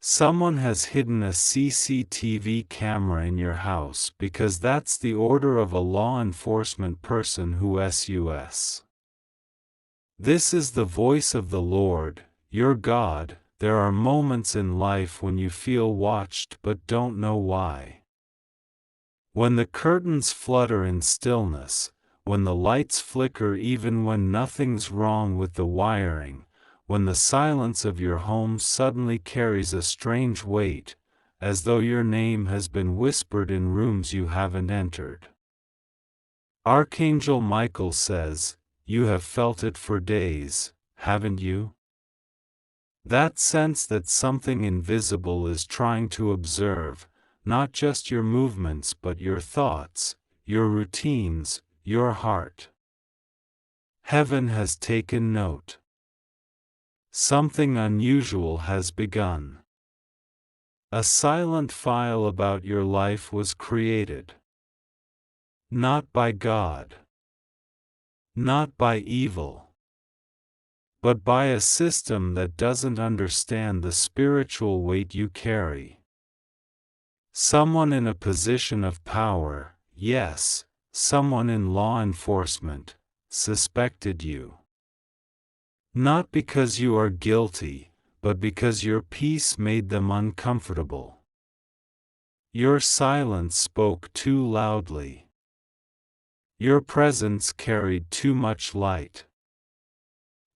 Someone has hidden a CCTV camera in your house because that's the order of a law enforcement person who sus. This is the voice of the Lord, your God. There are moments in life when you feel watched but don't know why. When the curtains flutter in stillness, when the lights flicker even when nothing's wrong with the wiring, when the silence of your home suddenly carries a strange weight, as though your name has been whispered in rooms you haven't entered. Archangel Michael says, you have felt it for days, haven't you? That sense that something invisible is trying to observe, not just your movements but your thoughts, your routines, your heart. Heaven has taken note. Something unusual has begun. A silent file about your life was created. Not by God. Not by evil. But by a system that doesn't understand the spiritual weight you carry. Someone in a position of power, yes, someone in law enforcement, suspected you. Not because you are guilty, but because your peace made them uncomfortable. Your silence spoke too loudly. Your presence carried too much light.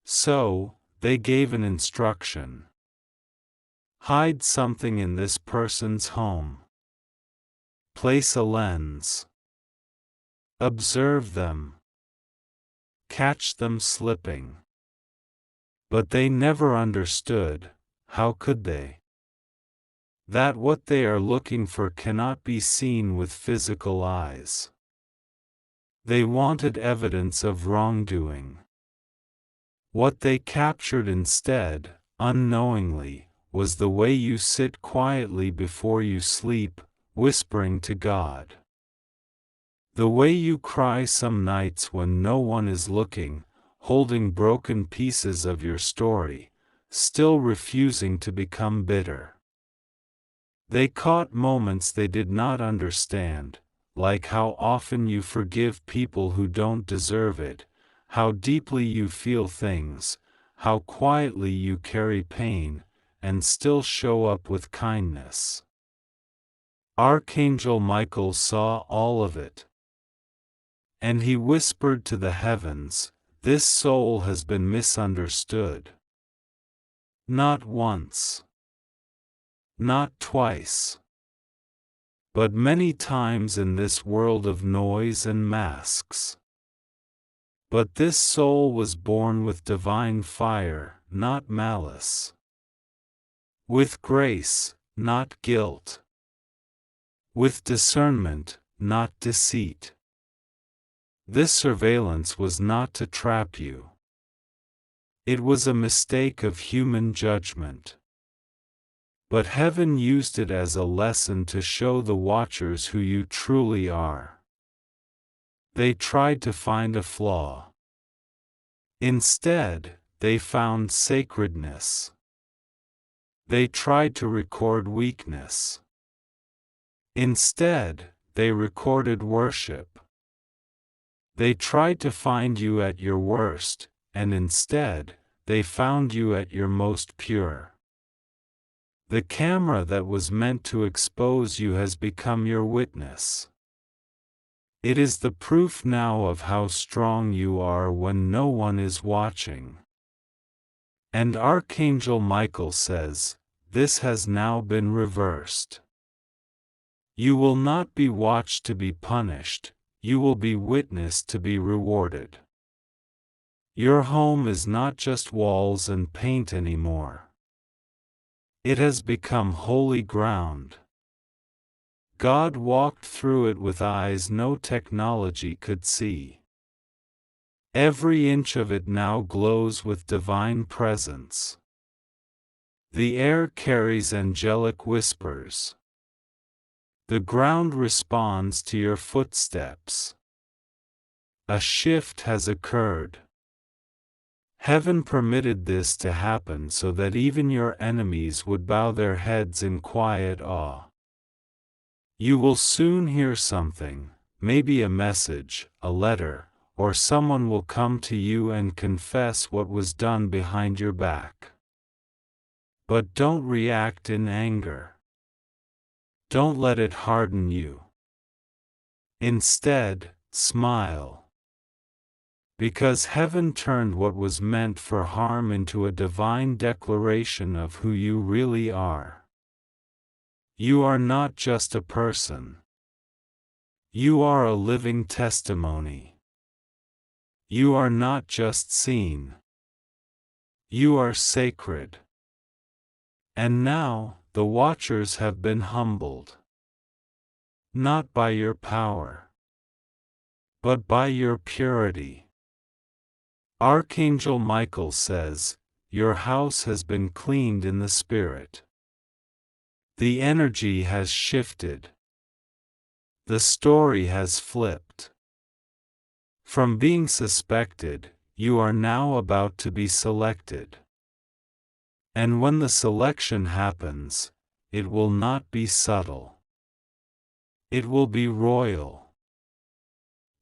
So, they gave an instruction. Hide something in this person's home. Place a lens. Observe them. Catch them slipping. But they never understood, how could they? That what they are looking for cannot be seen with physical eyes. They wanted evidence of wrongdoing. What they captured instead, unknowingly, was the way you sit quietly before you sleep, whispering to God. The way you cry some nights when no one is looking, holding broken pieces of your story, still refusing to become bitter. They caught moments they did not understand, like how often you forgive people who don't deserve it, how deeply you feel things, how quietly you carry pain, and still show up with kindness. Archangel Michael saw all of it. And he whispered to the heavens, this soul has been misunderstood. Not once. Not twice. But many times in this world of noise and masks. But this soul was born with divine fire, not malice. With grace, not guilt. With discernment, not deceit. This surveillance was not to trap you. It was a mistake of human judgment. But heaven used it as a lesson to show the watchers who you truly are. They tried to find a flaw. Instead, they found sacredness. They tried to record weakness. Instead, they recorded worship. They tried to find you at your worst, and instead, they found you at your most pure. The camera that was meant to expose you has become your witness. It is the proof now of how strong you are when no one is watching. And Archangel Michael says, this has now been reversed. You will not be watched to be punished, you will be witnessed to be rewarded. Your home is not just walls and paint anymore. It has become holy ground. God walked through it with eyes no technology could see. Every inch of it now glows with divine presence. The air carries angelic whispers. The ground responds to your footsteps. A shift has occurred. Heaven permitted this to happen so that even your enemies would bow their heads in quiet awe. You will soon hear something, maybe a message, a letter, or someone will come to you and confess what was done behind your back. But don't react in anger. Don't let it harden you. Instead, smile. Because heaven turned what was meant for harm into a divine declaration of who you really are. You are not just a person. You are a living testimony. You are not just seen. You are sacred. And now, the watchers have been humbled. Not by your power, but by your purity. Archangel Michael says, your house has been cleaned in the Spirit. The energy has shifted. The story has flipped. From being suspected, you are now about to be selected. And when the selection happens, it will not be subtle. It will be royal.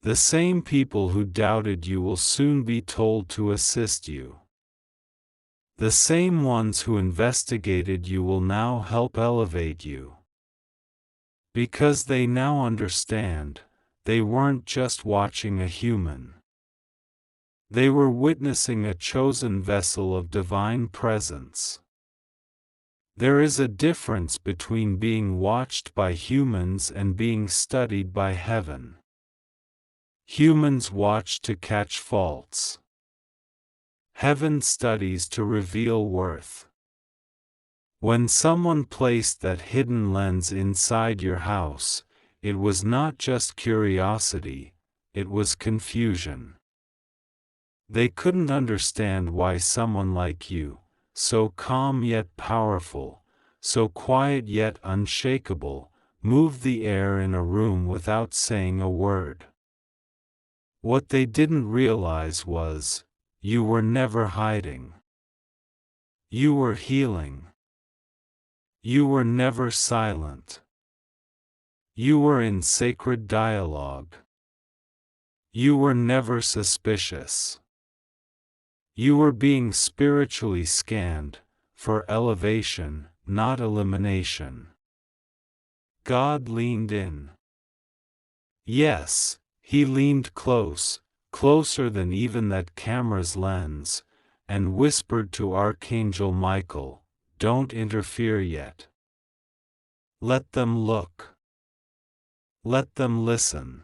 The same people who doubted you will soon be told to assist you. The same ones who investigated you will now help elevate you. Because they now understand, they weren't just watching a human. They were witnessing a chosen vessel of divine presence. There is a difference between being watched by humans and being studied by heaven. Humans watch to catch faults. Heaven studies to reveal worth. When someone placed that hidden lens inside your house, it was not just curiosity, it was confusion. They couldn't understand why someone like you, so calm yet powerful, so quiet yet unshakable, moved the air in a room without saying a word. What they didn't realize was, you were never hiding. You were healing. You were never silent. You were in sacred dialogue. You were never suspicious. You were being spiritually scanned, for elevation, not elimination. God leaned in. Yes, he leaned close, closer than even that camera's lens, and whispered to Archangel Michael, don't interfere yet. Let them look. Let them listen.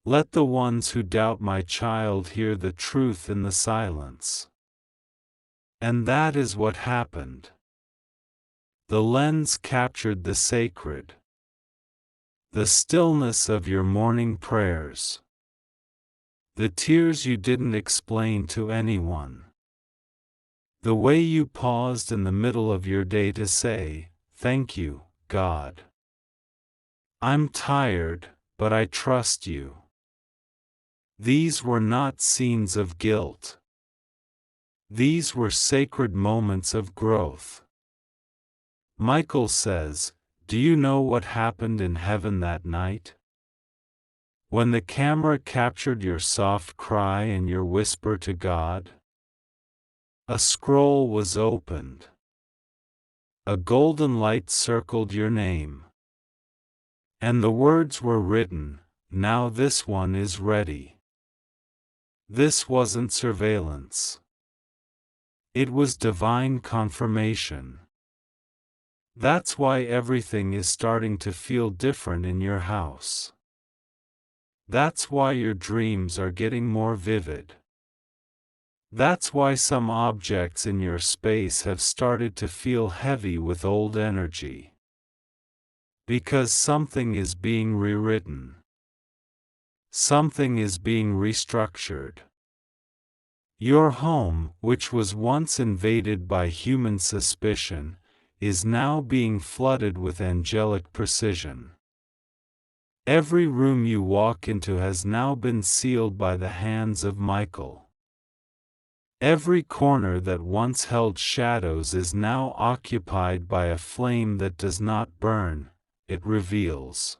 Let the ones who doubt my child hear the truth in the silence. And that is what happened. The lens captured the sacred. The stillness of your morning prayers. The tears you didn't explain to anyone. The way you paused in the middle of your day to say, thank you, God. I'm tired, but I trust you. These were not scenes of guilt. These were sacred moments of growth. Michael says, do you know what happened in heaven that night? When the camera captured your soft cry and your whisper to God? A scroll was opened. A golden light circled your name. And the words were written, now this one is ready. This wasn't surveillance. It was divine confirmation. That's why everything is starting to feel different in your house. That's why your dreams are getting more vivid. That's why some objects in your space have started to feel heavy with old energy. Because something is being rewritten. Something is being restructured. Your home, which was once invaded by human suspicion, is now being flooded with angelic precision. Every room you walk into has now been sealed by the hands of Michael. Every corner that once held shadows is now occupied by a flame that does not burn, it reveals.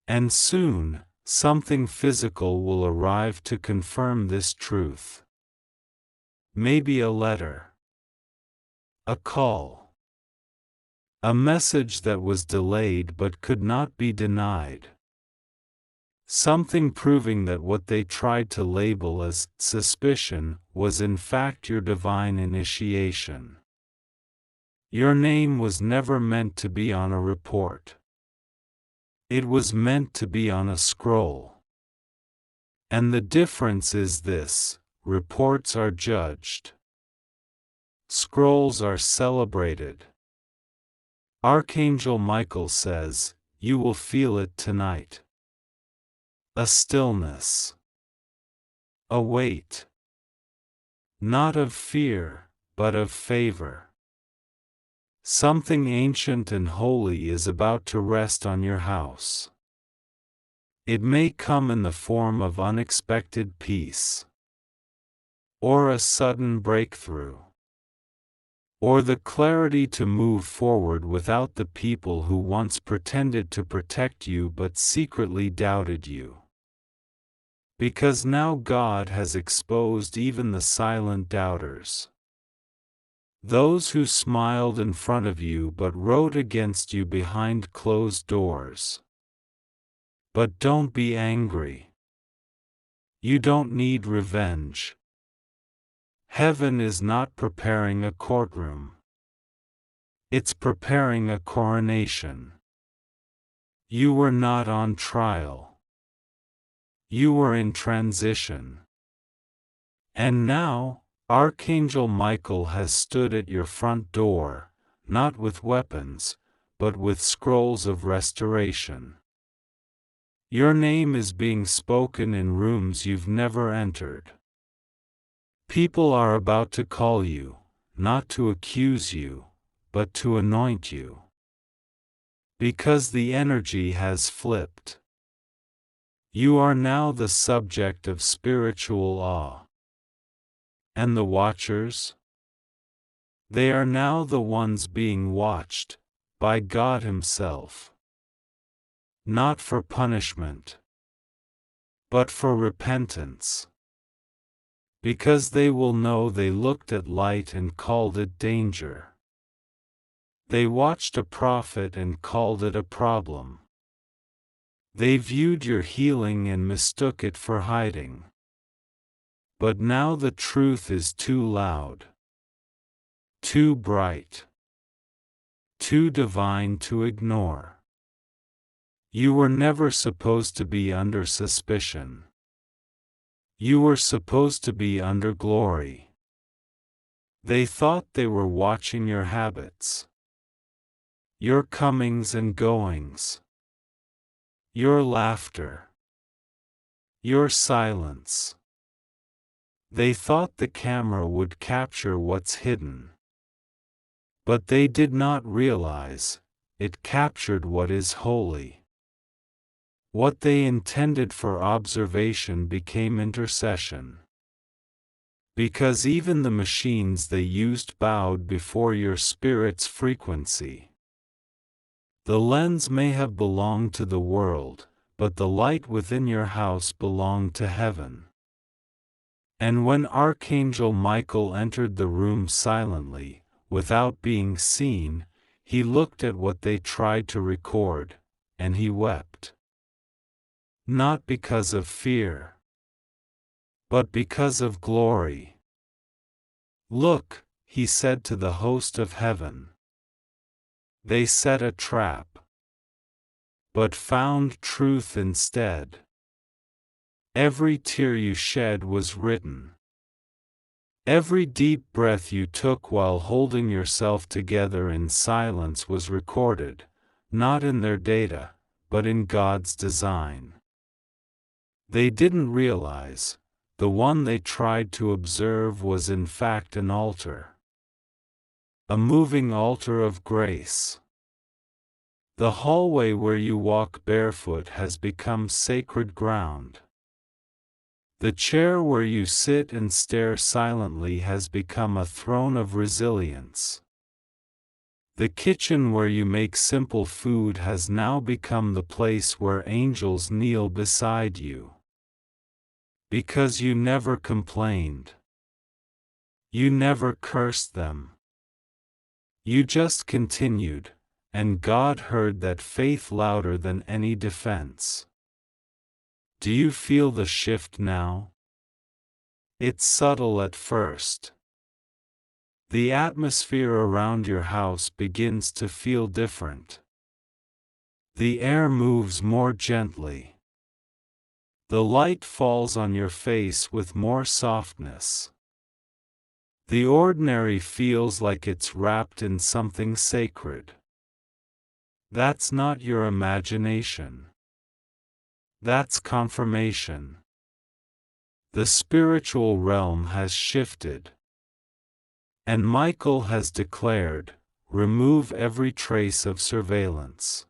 And soon, something physical will arrive to confirm this truth. Maybe a letter, a call, a message that was delayed but could not be denied. Something proving that what they tried to label as suspicion was in fact your divine initiation. Your name was never meant to be on a report. It was meant to be on a scroll. And the difference is this: reports are judged. Scrolls are celebrated. Archangel Michael says, "You will feel it tonight." A stillness. A weight. Not of fear, but of favor. Something ancient and holy is about to rest on your house. It may come in the form of unexpected peace, or a sudden breakthrough, or the clarity to move forward without the people who once pretended to protect you but secretly doubted you. Because now God has exposed even the silent doubters. Those who smiled in front of you but wrote against you behind closed doors. But don't be angry. You don't need revenge. Heaven is not preparing a courtroom. It's preparing a coronation. You were not on trial. You were in transition. And now, Archangel Michael has stood at your front door, not with weapons, but with scrolls of restoration. Your name is being spoken in rooms you've never entered. People are about to call you, not to accuse you, but to anoint you. Because the energy has flipped. You are now the subject of spiritual awe. And the watchers? They are now the ones being watched, by God Himself. Not for punishment, but for repentance. Because they will know they looked at light and called it danger. They watched a prophet and called it a problem. They viewed your healing and mistook it for hiding. But now the truth is too loud, too bright, too divine to ignore. You were never supposed to be under suspicion. You were supposed to be under glory. They thought they were watching your habits, your comings and goings, your laughter, your silence. They thought the camera would capture what's hidden. But they did not realize, it captured what is holy. What they intended for observation became intercession. Because even the machines they used bowed before your spirit's frequency. The lens may have belonged to the world, but the light within your house belonged to heaven. And when Archangel Michael entered the room silently, without being seen, he looked at what they tried to record, and he wept. Not because of fear, but because of glory. Look, he said to the host of heaven. They set a trap, but found truth instead. Every tear you shed was written. Every deep breath you took while holding yourself together in silence was recorded, not in their data, but in God's design. They didn't realize, the one they tried to observe was in fact an altar. A moving altar of grace. The hallway where you walk barefoot has become sacred ground. The chair where you sit and stare silently has become a throne of resilience. The kitchen where you make simple food has now become the place where angels kneel beside you. Because you never complained. You never cursed them. You just continued, and God heard that faith louder than any defense. Do you feel the shift now? It's subtle at first. The atmosphere around your house begins to feel different. The air moves more gently. The light falls on your face with more softness. The ordinary feels like it's wrapped in something sacred. That's not your imagination. That's confirmation. The spiritual realm has shifted. And Michael has declared, remove every trace of surveillance.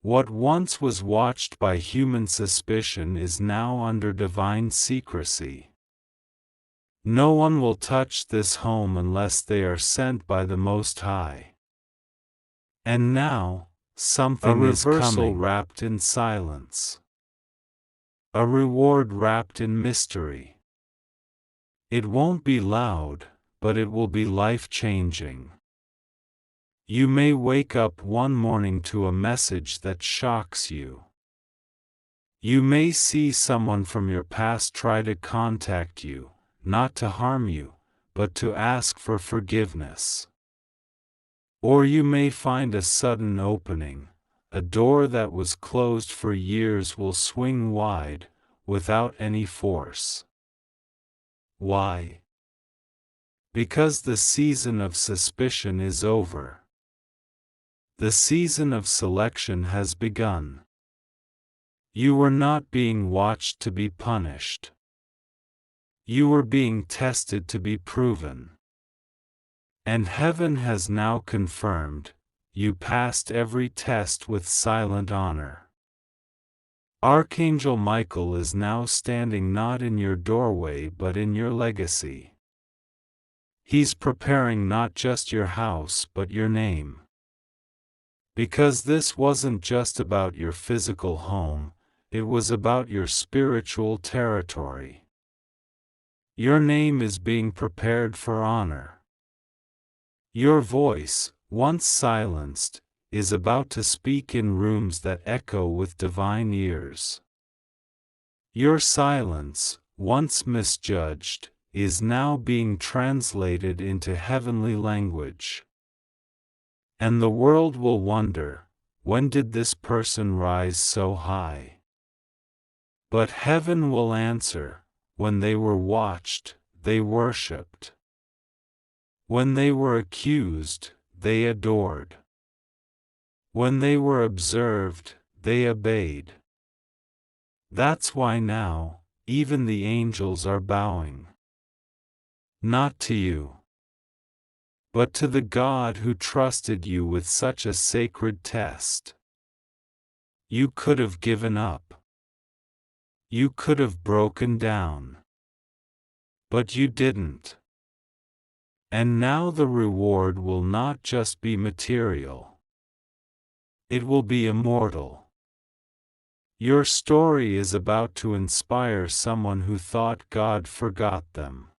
What once was watched by human suspicion is now under divine secrecy. No one will touch this home unless they are sent by the Most High. And now, something is coming. A reversal wrapped in silence. A reward wrapped in mystery. It won't be loud, but it will be life-changing. You may wake up one morning to a message that shocks you. You may see someone from your past try to contact you, not to harm you, but to ask for forgiveness. Or you may find a sudden opening, a door that was closed for years will swing wide, without any force. Why? Because the season of suspicion is over. The season of selection has begun. You were not being watched to be punished. You were being tested to be proven. And heaven has now confirmed, you passed every test with silent honor. Archangel Michael is now standing not in your doorway but in your legacy. He's preparing not just your house but your name. Because this wasn't just about your physical home, it was about your spiritual territory. Your name is being prepared for honor. Your voice, once silenced, is about to speak in rooms that echo with divine ears. Your silence, once misjudged, is now being translated into heavenly language. And the world will wonder, when did this person rise so high? But heaven will answer, when they were watched, they worshipped. When they were accused, they adored. When they were observed, they obeyed. That's why now, even the angels are bowing. Not to you, but to the God who trusted you with such a sacred test. You could have given up. You could have broken down. But you didn't. And now the reward will not just be material. It will be immortal. Your story is about to inspire someone who thought God forgot them.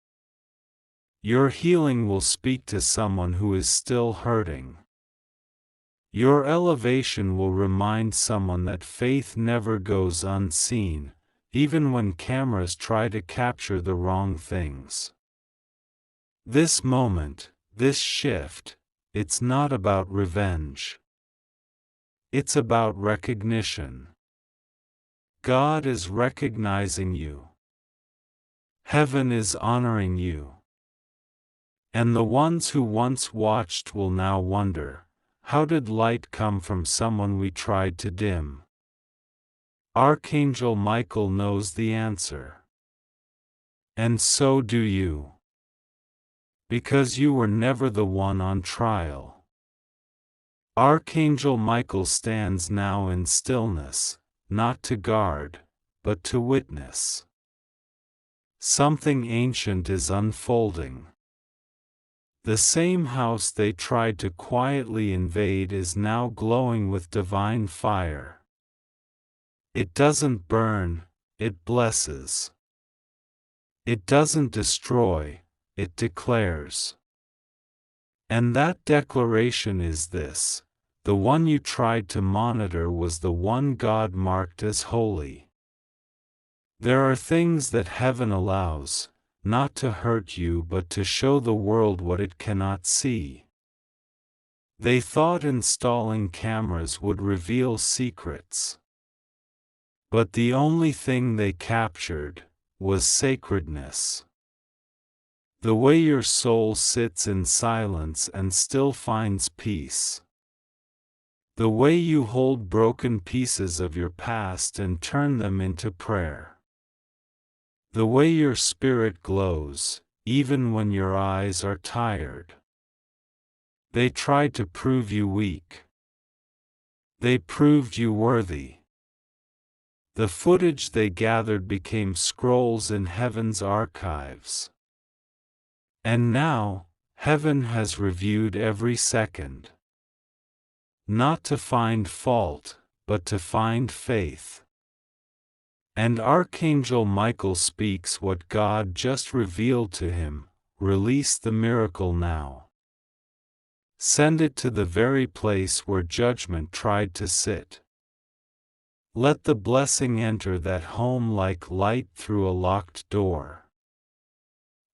Your healing will speak to someone who is still hurting. Your elevation will remind someone that faith never goes unseen, even when cameras try to capture the wrong things. This moment, this shift, it's not about revenge. It's about recognition. God is recognizing you. Heaven is honoring you. And the ones who once watched will now wonder, how did light come from someone we tried to dim? Archangel Michael knows the answer. And so do you. Because you were never the one on trial. Archangel Michael stands now in stillness, not to guard, but to witness. Something ancient is unfolding. The same house they tried to quietly invade is now glowing with divine fire. It doesn't burn, it blesses. It doesn't destroy, it declares. And that declaration is this: the one you tried to monitor was the one God marked as holy. There are things that heaven allows, not to hurt you but to show the world what it cannot see. They thought installing cameras would reveal secrets. But the only thing they captured was sacredness. The way your soul sits in silence and still finds peace. The way you hold broken pieces of your past and turn them into prayer. The way your spirit glows, even when your eyes are tired. They tried to prove you weak. They proved you worthy. The footage they gathered became scrolls in heaven's archives. And now, heaven has reviewed every second. Not to find fault, but to find faith. And Archangel Michael speaks what God just revealed to him: release the miracle now. Send it to the very place where judgment tried to sit. Let the blessing enter that home like light through a locked door.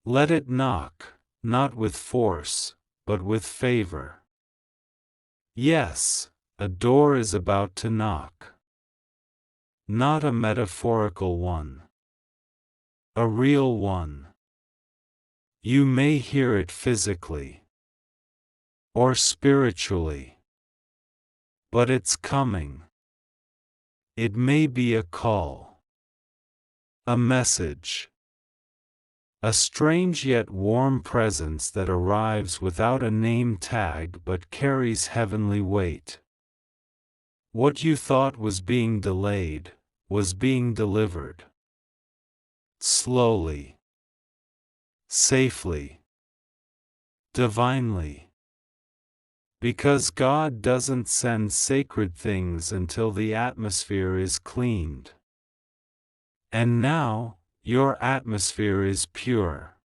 Let it knock, not with force, but with favor. Yes, a door is about to knock. Not a metaphorical one. A real one. You may hear it physically. Or spiritually. But it's coming. It may be a call. A message. A strange yet warm presence that arrives without a name tag but carries heavenly weight. What you thought was being delayed, was being delivered. Slowly. Safely. Divinely. Because God doesn't send sacred things until the atmosphere is cleaned. And now, your atmosphere is pure.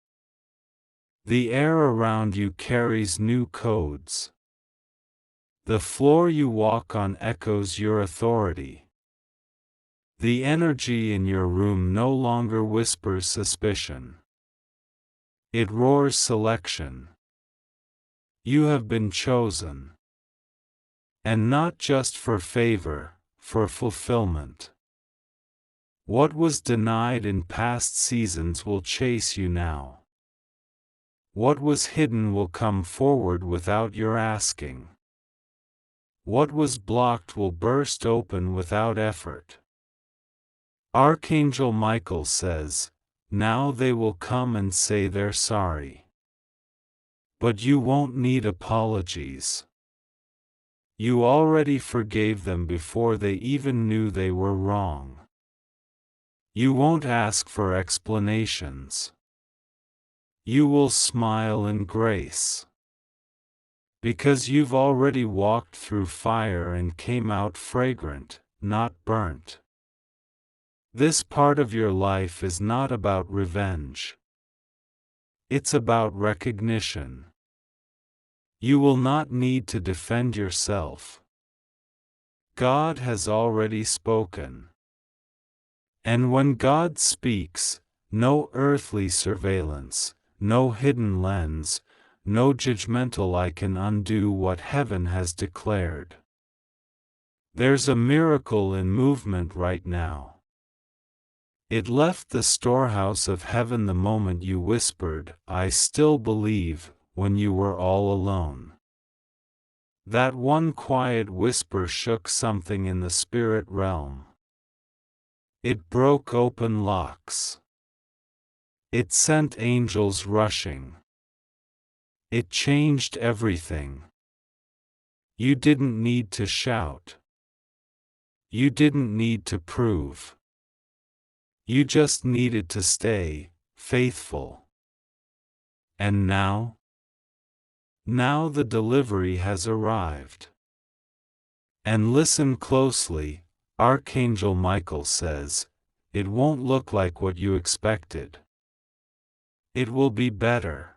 The air around you carries new codes. The floor you walk on echoes your authority. The energy in your room no longer whispers suspicion. It roars selection. You have been chosen. And not just for favor, for fulfillment. What was denied in past seasons will chase you now. What was hidden will come forward without your asking. What was blocked will burst open without effort. Archangel Michael says, now they will come and say they're sorry. But you won't need apologies. You already forgave them before they even knew they were wrong. You won't ask for explanations. You will smile in grace. Because you've already walked through fire and came out fragrant, not burnt. This part of your life is not about revenge. It's about recognition. You will not need to defend yourself. God has already spoken. And when God speaks, no earthly surveillance, no hidden lens, no judgmental eye can undo what heaven has declared. There's a miracle in movement right now. It left the storehouse of heaven the moment you whispered, "I still believe," when you were all alone. That one quiet whisper shook something in the spirit realm. It broke open locks. It sent angels rushing. It changed everything. You didn't need to shout. You didn't need to prove. You just needed to stay, faithful. And now? Now the delivery has arrived. And listen closely, Archangel Michael says, it won't look like what you expected. It will be better.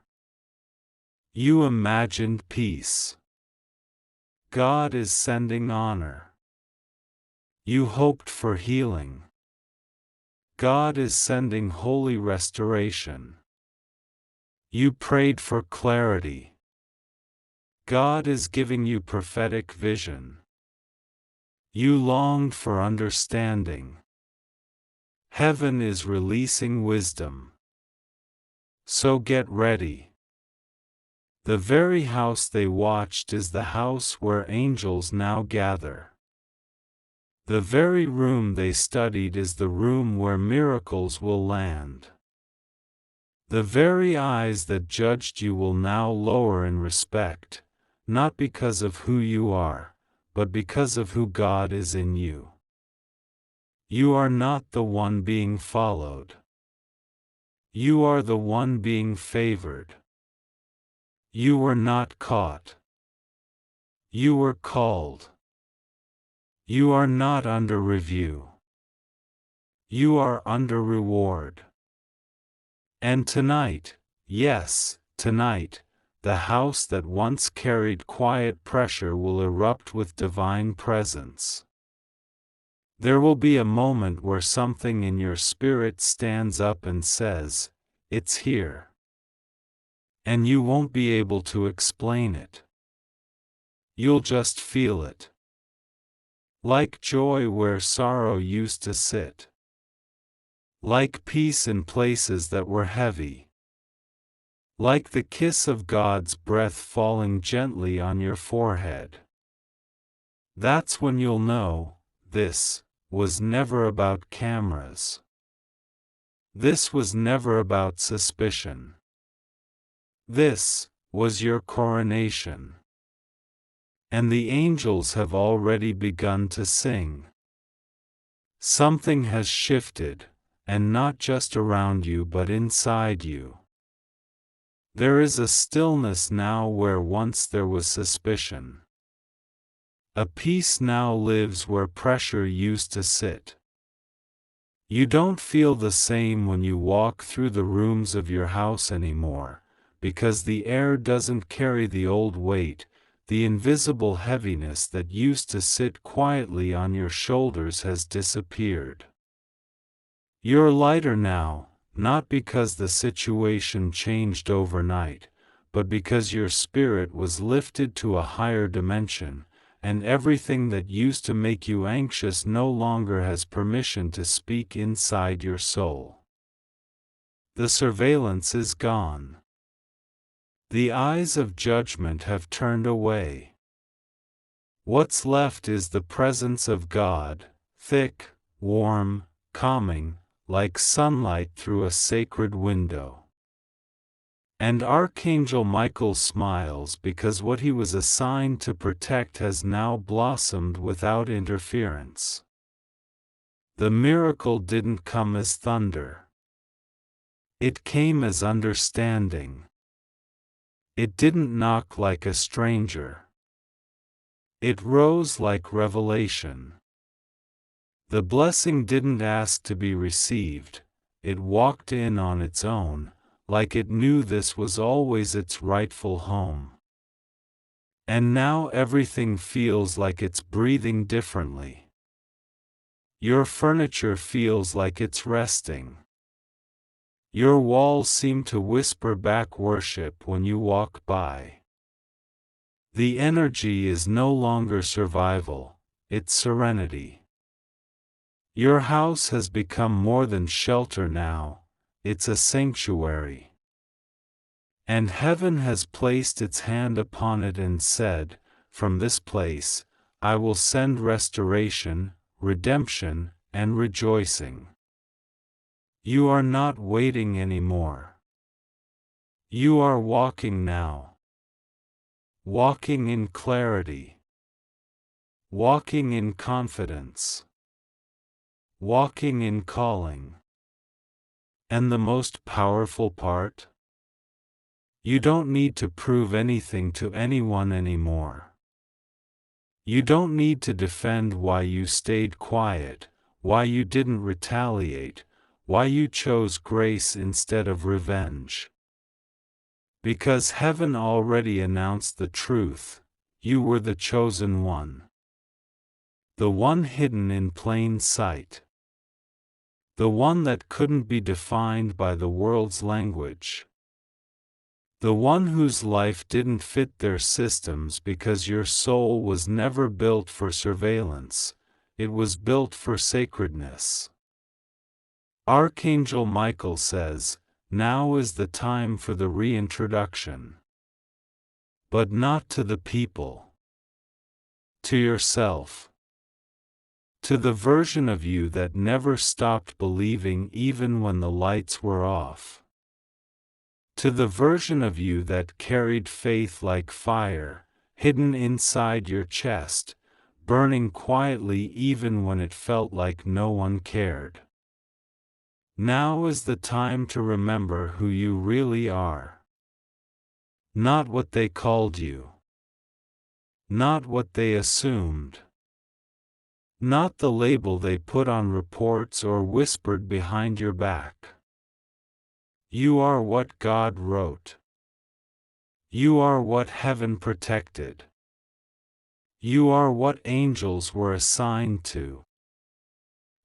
You imagined peace. God is sending honor. You hoped for healing. God is sending holy restoration. You prayed for clarity. God is giving you prophetic vision. You longed for understanding. Heaven is releasing wisdom. So get ready. The very house they watched is the house where angels now gather. The very room they studied is the room where miracles will land. The very eyes that judged you will now lower in respect, not because of who you are, but because of who God is in you. You are not the one being followed. You are the one being favored. You were not caught. You were called. You are not under review. You are under reward. And tonight, yes, tonight, the house that once carried quiet pressure will erupt with divine presence. There will be a moment where something in your spirit stands up and says, "It's here." And you won't be able to explain it. You'll just feel it. Like joy where sorrow used to sit. Like peace in places that were heavy. Like the kiss of God's breath falling gently on your forehead. That's when you'll know, this was never about cameras. This was never about suspicion. This was your coronation. And the angels have already begun to sing. Something has shifted, and not just around you but inside you. There is a stillness now where once there was suspicion. A peace now lives where pressure used to sit. You don't feel the same when you walk through the rooms of your house anymore, because the air doesn't carry the old weight, the invisible heaviness that used to sit quietly on your shoulders has disappeared. You're lighter now, not because the situation changed overnight, but because your spirit was lifted to a higher dimension, and everything that used to make you anxious no longer has permission to speak inside your soul. The surveillance is gone. The eyes of judgment have turned away. What's left is the presence of God, thick, warm, calming, like sunlight through a sacred window. And Archangel Michael smiles because what he was assigned to protect has now blossomed without interference. The miracle didn't come as thunder. It came as understanding. It didn't knock like a stranger. It rose like revelation. The blessing didn't ask to be received, it walked in on its own, like it knew this was always its rightful home. And now everything feels like it's breathing differently. Your furniture feels like it's resting. Your walls seem to whisper back worship when you walk by. The energy is no longer survival, it's serenity. Your house has become more than shelter now, it's a sanctuary. And heaven has placed its hand upon it and said, "From this place, I will send restoration, redemption, and rejoicing." You are not waiting anymore. You are walking now. Walking in clarity. Walking in confidence. Walking in calling. And the most powerful part? You don't need to prove anything to anyone anymore. You don't need to defend why you stayed quiet, why you didn't retaliate, why you chose grace instead of revenge. Because heaven already announced the truth, you were the chosen one. The one hidden in plain sight. The one that couldn't be defined by the world's language. The one whose life didn't fit their systems because your soul was never built for surveillance, it was built for sacredness. Archangel Michael says, now is the time for the reintroduction. But not to the people. To yourself. To the version of you that never stopped believing even when the lights were off. To the version of you that carried faith like fire, hidden inside your chest, burning quietly even when it felt like no one cared. Now is the time to remember who you really are. Not what they called you. Not what they assumed. Not the label they put on reports or whispered behind your back. You are what God wrote. You are what heaven protected. You are what angels were assigned to.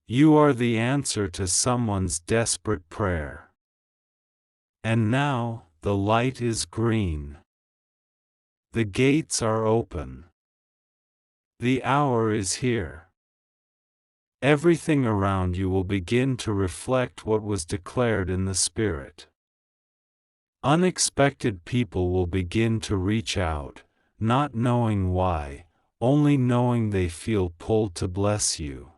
You are the answer to someone's desperate prayer. And now, the light is green. The gates are open. The hour is here. Everything around you will begin to reflect what was declared in the Spirit. Unexpected people will begin to reach out, not knowing why, only knowing they feel pulled to bless you.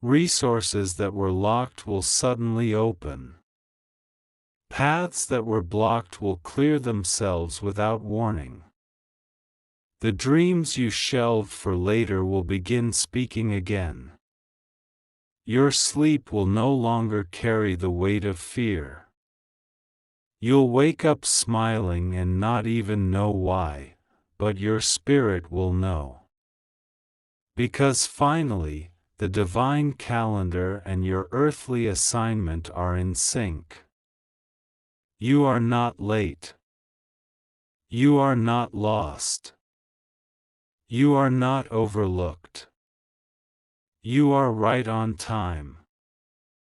Resources that were locked will suddenly open. Paths that were blocked will clear themselves without warning. The dreams you shelved for later will begin speaking again. Your sleep will no longer carry the weight of fear. You'll wake up smiling and not even know why, but your spirit will know. Because finally, the divine calendar and your earthly assignment are in sync. You are not late. You are not lost. You are not overlooked. You are right on time.